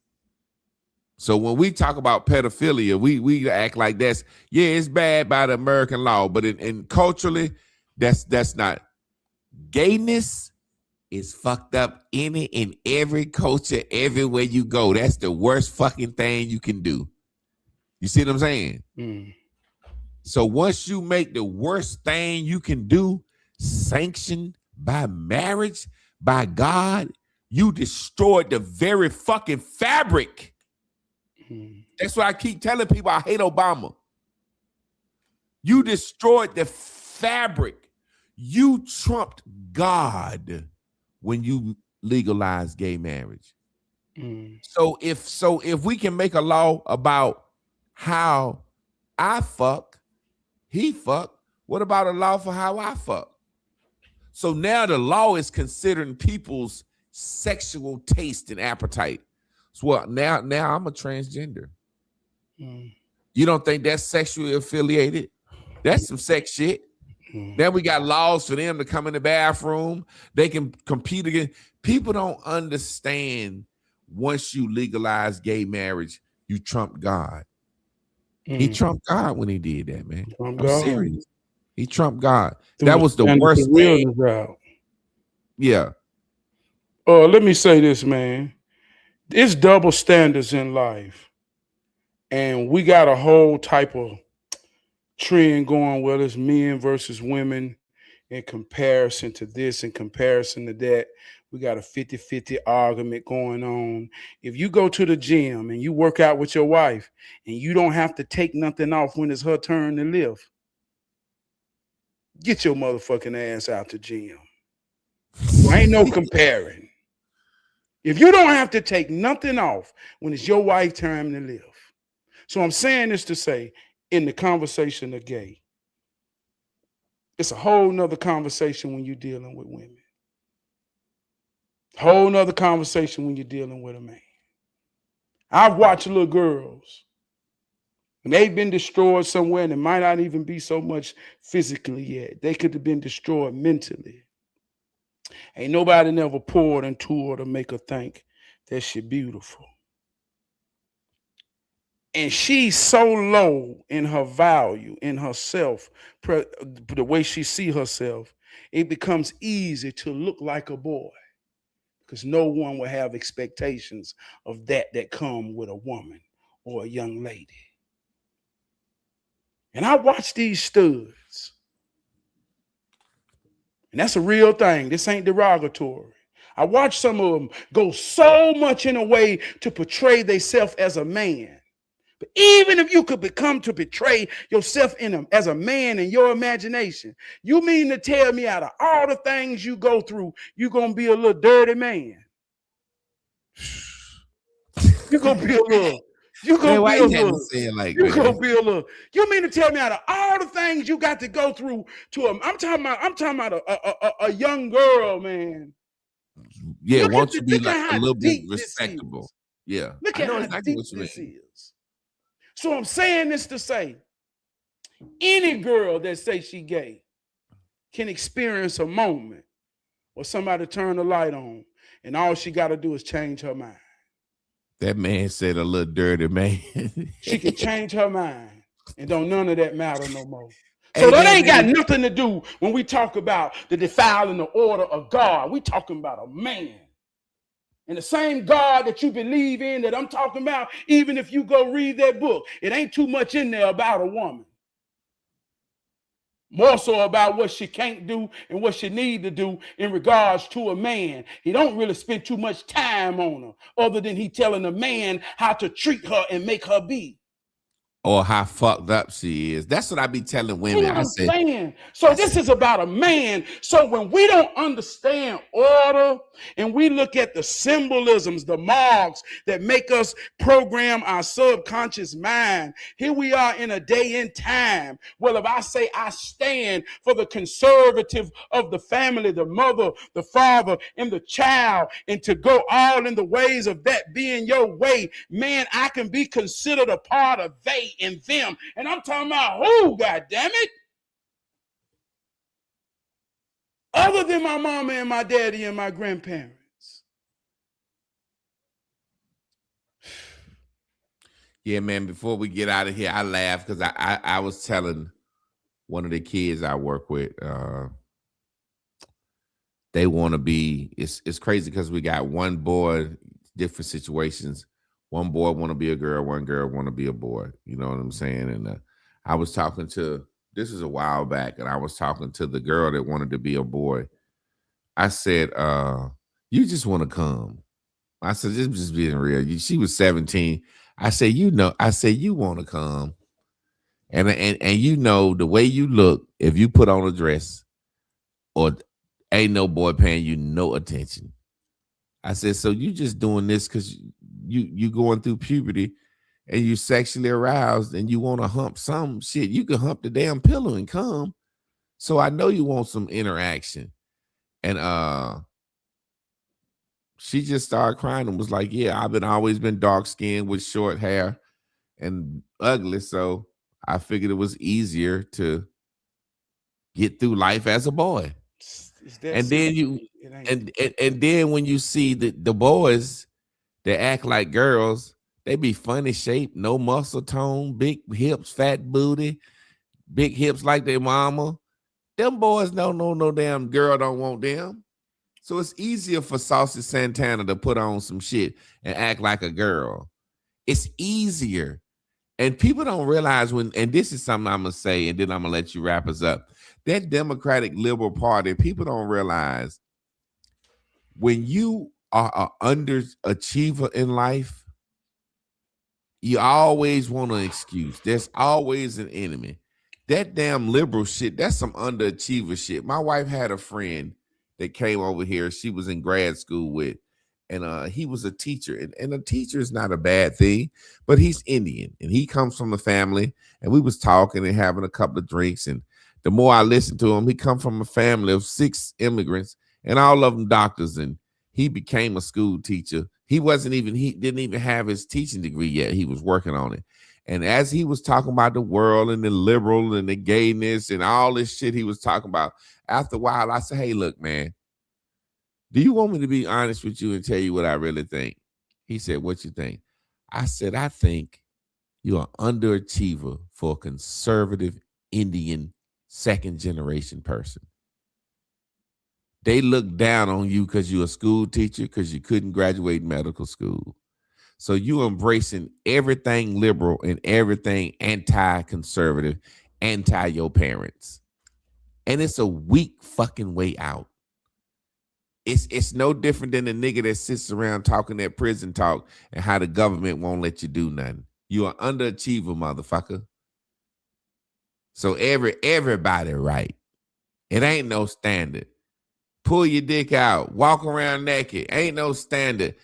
So when we talk about pedophilia, we act like that's, yeah, it's bad by the American law, but in culturally, that's not. Gayness is fucked up in every culture, everywhere you go. That's the worst fucking thing you can do. You see what I'm saying? Mm. So once you make the worst thing you can do sanctioned by marriage, by God, you destroyed the very fucking fabric. That's why I keep telling people I hate Obama. You destroyed the fabric. You trumped God when you legalized gay marriage. So if we can make a law about how I fuck, he fuck, what about a law for how I fuck? So now the law is considering people's sexual taste and appetite. So now I'm a transgender. You don't think that's sexually affiliated? That's some sex shit. Then we got laws for them to come in the bathroom. They can compete against. People don't understand once you legalize gay marriage, you trump God. He trumped God when he did that, man. I'm serious. He trumped God. That was the worst thing. Yeah. Let me say this, man. It's double standards in life. And we got a whole type of trend going, whether it's men versus women in comparison to this, in comparison to that. We got a 50-50 argument going on. If you go to the gym and you work out with your wife and you don't have to take nothing off when it's her turn to lift, get your motherfucking ass out the gym. There ain't no comparing. If you don't have to take nothing off when it's your wife's turn to live. So I'm saying this to say, in the conversation of gay, it's a whole nother conversation when you're dealing with women. Whole nother conversation when you're dealing with a man. I've watched little girls, and they've been destroyed somewhere, and it might not even be so much physically yet. They could have been destroyed mentally. Ain't nobody never poured into her to make her think that she's beautiful. And she's so low in her value, in herself, the way she see herself, it becomes easy to look like a boy because no one will have expectations of that come with a woman or a young lady. And I watch these studs, and that's a real thing. This ain't derogatory. I watch some of them go so much in a way to portray themselves as a man. But even if you could become to portray yourself as a man in your imagination, you mean to tell me out of all the things you go through, you're going to be a little dirty man? You're going to be a little... You mean to tell me out of all the things you got to go through to him? I'm talking about a young girl, man. Yeah, won't you be like a little bit respectable? Yeah. Look at how deep this is. So I'm saying this to say, any girl that says she gay can experience a moment where somebody turn the light on and all she got to do is change her mind. That man said a little dirty man. She can change her mind and don't none of that matter no more. So that ain't got nothing to do when we talk about the defiling the order of God. We talking about a man. And the same God that you believe in that I'm talking about, even if you go read that book, it ain't too much in there about a woman. More so about what she can't do and what she need to do in regards to a man. He don't really spend too much time on her other than he telling a man how to treat her and make her be. Or how fucked up she is. That's what I be telling women. You know what I'm saying? So this is about a man. So when we don't understand order and we look at the symbolisms, the marks that make us program our subconscious mind, here we are in a day and time. Well, if I say I stand for the conservative of the family, the mother, the father, and the child, and to go all in the ways of that being your way, man, I can be considered a part of they and them. And I'm talking about who, God damn it? other than my mama and my daddy and my grandparents. Yeah, man, before we get out of here, I laugh because I was telling one of the kids I work with, they want to be, it's crazy because we got one boy, different situations. One boy want to be a girl, one girl want to be a boy. You know what I'm saying? And I was talking to, this is a while back, and I was talking to the girl that wanted to be a boy. I said, you just want to come. I said, just being real. She was 17. I said, you want to come. And you know, the way you look, if you put on a dress, or ain't no boy paying you no attention. I said, so you just doing this because you going through puberty and you sexually aroused and you want to hump some shit. You can hump the damn pillow and come. So I know you want some interaction. And she just started crying and was like, yeah, I've always been dark skinned with short hair and ugly. So I figured it was easier to get through life as a boy. And then and then when you see the boys that act like girls, they be funny shaped, no muscle tone, big hips, fat booty, big hips like their mama. Them boys don't know no damn girl don't want them. So it's easier for Saucy Santana to put on some shit and act like a girl. It's easier. And people don't realize when, and this is something I'm going to say, and then I'm going to let you wrap us up. That Democratic Liberal Party, people don't realize when you are an underachiever in life, you always want an excuse. There's always an enemy. That damn liberal shit, that's some underachiever shit. My wife had a friend that came over here. She was in grad school with, and he was a teacher. And a teacher is not a bad thing, but he's Indian, and he comes from a family, and we was talking and having a couple of drinks, and the more I listened to him, he come from a family of 6 immigrants, and all of them doctors, and he became a school teacher. He didn't even have his teaching degree yet. He was working on it. And as he was talking about the world and the liberal and the gayness and all this shit he was talking about, after a while, I said, hey, look, man, do you want me to be honest with you and tell you what I really think? He said, what you think? I said, I think you're an underachiever for a conservative Indian second-generation person. They look down on you because you're a school teacher, because you couldn't graduate medical school. So you embracing everything liberal and everything anti-conservative, anti your parents. And it's a weak fucking way out. It's no different than the nigga that sits around talking that prison talk and how the government won't let you do nothing. You're an underachiever, motherfucker. So everybody right. It ain't no standard. Pull your dick out. Walk around naked. Ain't no standard.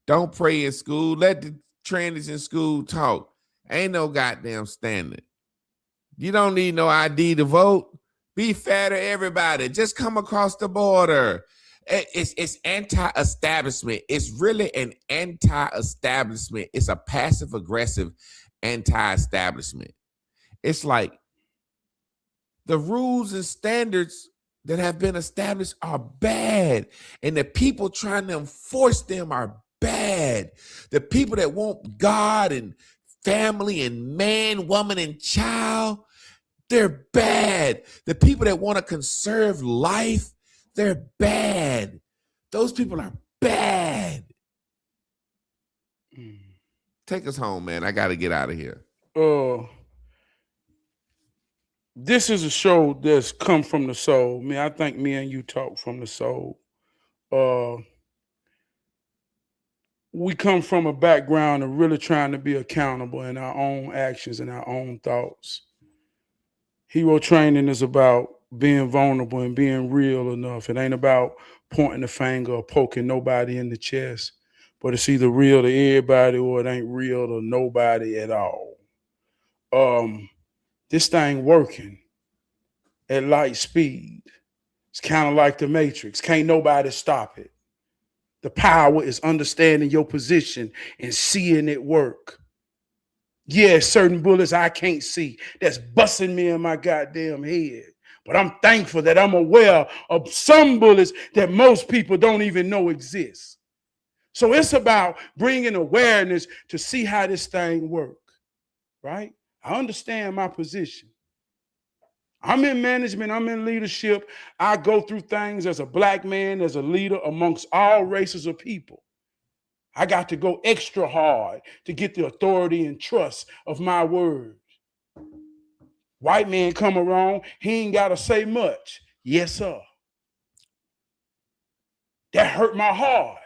Don't pray in school. Let the trannies in school talk. Ain't no goddamn standard. You don't need no ID to vote. Be fair to everybody. Just come across the border. It's anti-establishment. It's really an anti-establishment. It's a passive-aggressive anti-establishment. It's like the rules and standards that have been established are bad, and the people trying to enforce them are bad. The people that want God and family and man, woman, and child, they're bad. The people that want to conserve life, they're bad. Those people are bad. Take us home, man. I got to get out of here. This is a show that's come from the soul. Man, I think me and you talk from the soul. We come from a background of really trying to be accountable in our own actions and our own thoughts. Hero training is about being vulnerable and being real enough. It ain't about pointing the finger or poking nobody in the chest, but it's either real to everybody or it ain't real to nobody at all. This thing working at light speed. It's kind of like the Matrix. Can't nobody stop it. The power is understanding your position and seeing it work. Yeah, certain bullets I can't see that's busting me in my goddamn head. But I'm thankful that I'm aware of some bullets that most people don't even know exist. So it's about bringing awareness to see how this thing works, right? I understand my position. I'm in management, I'm in leadership. I go through things as a black man, as a leader amongst all races of people. I got to go extra hard to get the authority and trust of my word. White man come around, he ain't got to say much. Yes, sir. That hurt my heart.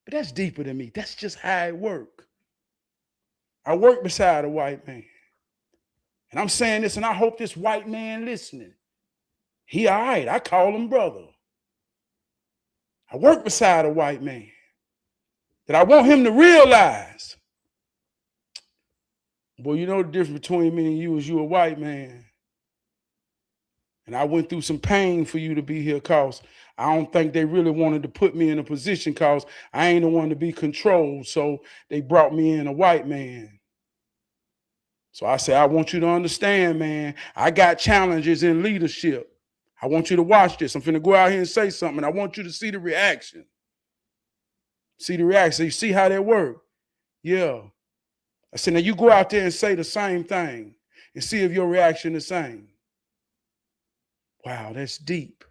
But that's deeper than me. That's just how it works. I work beside a white man. And I'm saying this, and I hope this white man listening. He all right. I call him brother. I work beside a white man that I want him to realize, boy, you know the difference between me and you is you a white man. And I went through some pain for you to be here because I don't think they really wanted to put me in a position because I ain't the one to be controlled. So they brought me in a white man. So I say, I want you to understand, man, I got challenges in leadership. I want you to watch this. I'm finna go out here and say something. I want you to see the reaction. See the reaction. You see how that work? Yeah. I said, now you go out there and say the same thing and see if your reaction is the same. Wow, that's deep.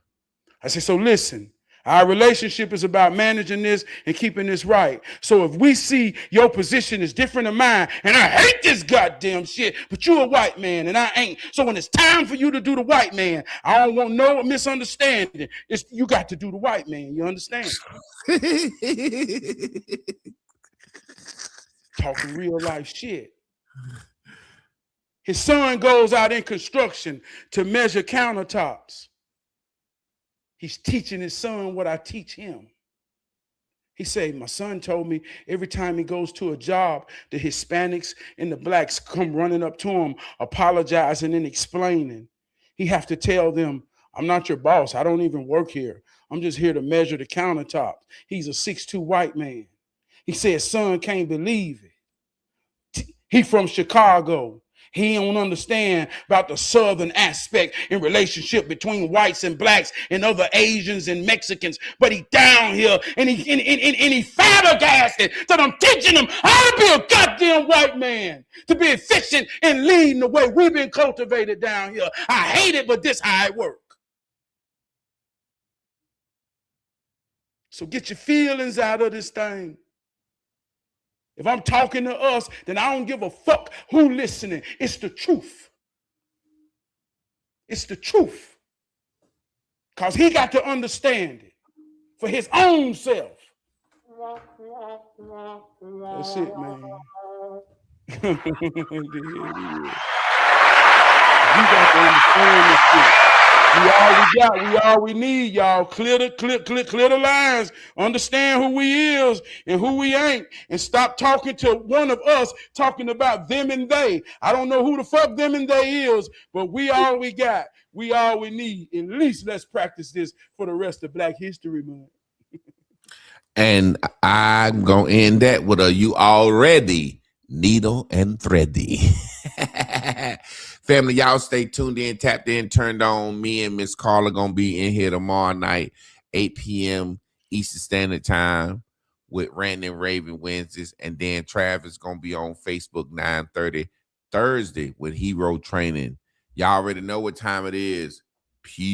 I said, so listen, our relationship is about managing this and keeping this right. So if we see your position is different than mine, and I hate this goddamn shit, but you're a white man and I ain't. So when it's time for you to do the white man, I don't want no misunderstanding. You got to do the white man. You understand? Talking real life shit. His son goes out in construction to measure countertops. He's teaching his son what I teach him. He said, my son told me every time he goes to a job, the Hispanics and the blacks come running up to him, apologizing and explaining. He have to tell them, I'm not your boss. I don't even work here. I'm just here to measure the countertop. He's a 6'2" white man. He said, son can't believe it. He from Chicago. He don't understand about the southern aspect in relationship between whites and blacks and other Asians and Mexicans. But he down here and he flabbergasted that I'm teaching him how to be a goddamn white man, to be efficient and leading the way we've been cultivated down here. I hate it, but this how it works. So get your feelings out of this thing. If I'm talking to us, then I don't give a fuck who listening. It's the truth. It's the truth. Because he got to understand it for his own self. That's it, man. You got to understand this shit. We all we got, we all we need, y'all. Clear the lines. Understand who we is and who we ain't. And stop talking to one of us talking about them and they. I don't know who the fuck them and they is, but we all we got. We all we need. At least let's practice this for the rest of Black History Month. And I'm going to end that with a you already needle and thready. Family, y'all stay tuned in, tapped in, turned on. Me and Miss Carla going to be in here tomorrow night, 8 p.m. Eastern Standard Time with Randy and Raven Wednesdays. And then Travis going to be on Facebook 9:30 Thursday with Hero Training. Y'all already know what time it is. Peace.